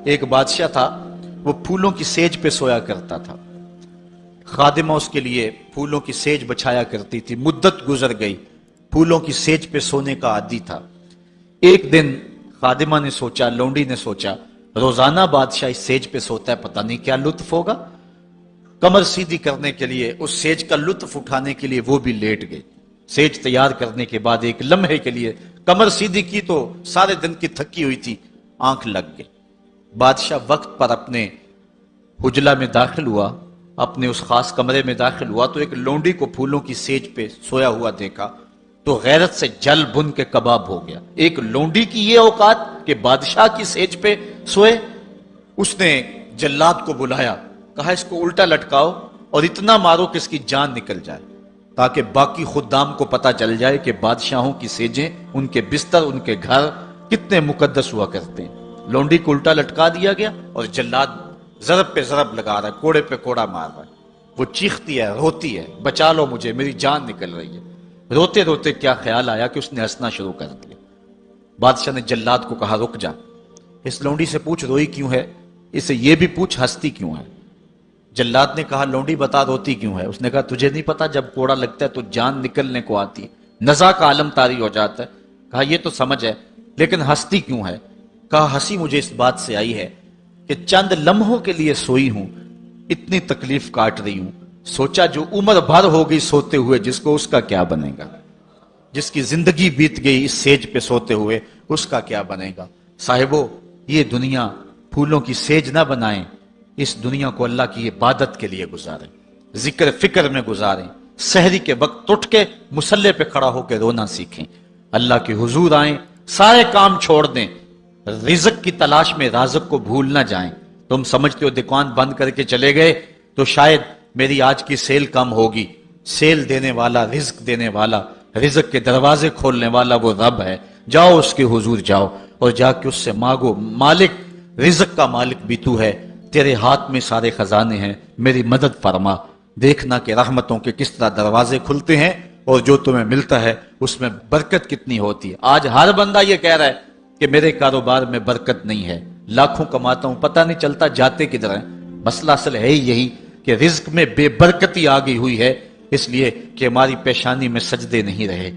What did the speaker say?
ایک بادشاہ تھا، وہ پھولوں کی سیج پہ سویا کرتا تھا، خادمہ اس کے لیے پھولوں کی سیج بچھایا کرتی تھی۔ مدت گزر گئی، پھولوں کی سیج پہ سونے کا عادی تھا۔ ایک دن خادمہ نے سوچا، لونڈی نے سوچا، روزانہ بادشاہ اس سیج پہ سوتا ہے، پتہ نہیں کیا لطف ہوگا۔ کمر سیدھی کرنے کے لیے، اس سیج کا لطف اٹھانے کے لیے وہ بھی لیٹ گئی۔ سیج تیار کرنے کے بعد ایک لمحے کے لیے کمر سیدھی کی تو سارے دن کی تھکی ہوئی تھی، آنکھ لگ گئی۔ بادشاہ وقت پر اپنے حجلہ میں داخل ہوا، اپنے اس خاص کمرے میں داخل ہوا تو ایک لونڈی کو پھولوں کی سیج پہ سویا ہوا دیکھا تو غیرت سے جل بن کے کباب ہو گیا۔ ایک لونڈی کی یہ اوقات کہ بادشاہ کی سیج پہ سوئے۔ اس نے جلاد کو بلایا، کہا اس کو الٹا لٹکاؤ اور اتنا مارو کہ اس کی جان نکل جائے، تاکہ باقی خدام کو پتا چل جائے کہ بادشاہوں کی سیجیں، ان کے بستر، ان کے گھر کتنے مقدس ہوا کرتے ہیں۔ لونڈی کو الٹا لٹکا دیا گیا اور جلاد ضرب پہ ضرب لگا رہا ہے، کوڑے پہ کوڑا مار رہا ہے۔ وہ چیختی ہے، روتی ہے، بچا لو مجھے، میری جان نکل رہی ہے۔ روتے روتے کیا خیال آیا کہ اس نے ہنسنا شروع کر دیا۔ بادشاہ نے جلاد کو کہا رک جا، اس لونڈی سے پوچھ روئی کیوں ہے، اسے یہ بھی پوچھ ہنستی کیوں ہے۔ جلاد نے کہا لونڈی بتا روتی کیوں ہے۔ اس نے کہا تجھے نہیں پتا جب کوڑا لگتا ہے تو جان نکلنے کو آتی ہے، نزا کا عالم طاری ہو جاتا ہے۔ کہا یہ تو سمجھ ہے، لیکن ہنستی کیوں ہے؟ کہا ہنسی مجھے اس بات سے آئی ہے کہ چند لمحوں کے لیے سوئی ہوں، اتنی تکلیف کاٹ رہی ہوں، سوچا جو عمر بھر ہو گئی سوتے ہوئے جس کو، اس کا کیا بنے گا؟ جس کی زندگی بیت گئی اس سیج پہ سوتے ہوئے، اس کا کیا بنے گا؟ صاحبو، یہ دنیا پھولوں کی سیج نہ بنائیں، اس دنیا کو اللہ کی عبادت کے لیے گزاریں، ذکر فکر میں گزاریں، سحری کے وقت اٹھ کے مصلی پہ کھڑا ہو کے رونا سیکھیں، اللہ کے حضور آئیں، سارے کام چھوڑ دیں، رزق کی تلاش میں رازق کو بھول نہ جائیں۔ تم سمجھتے ہو دکان بند کر کے چلے گئے تو شاید میری آج کی سیل کم ہوگی۔ سیل دینے والا، رزق دینے والا، رزق کے دروازے کھولنے والا وہ رب ہے۔ جاؤ اس کے حضور جاؤ اور جا کے اس سے مانگو، مالک، رزق کا مالک بھی تو ہے، تیرے ہاتھ میں سارے خزانے ہیں، میری مدد فرما۔ دیکھنا کہ رحمتوں کے کس طرح دروازے کھلتے ہیں اور جو تمہیں ملتا ہے اس میں برکت کتنی ہوتی ہے۔ آج ہر بندہ یہ کہہ رہا ہے کہ میرے کاروبار میں برکت نہیں ہے، لاکھوں کماتا ہوں، پتہ نہیں چلتا جاتے کدھر ہیں۔ مسئلہ اصل ہے یہی کہ رزق میں بے برکتی آ گئی ہوئی ہے، اس لیے کہ ہماری پیشانی میں سجدے نہیں رہے۔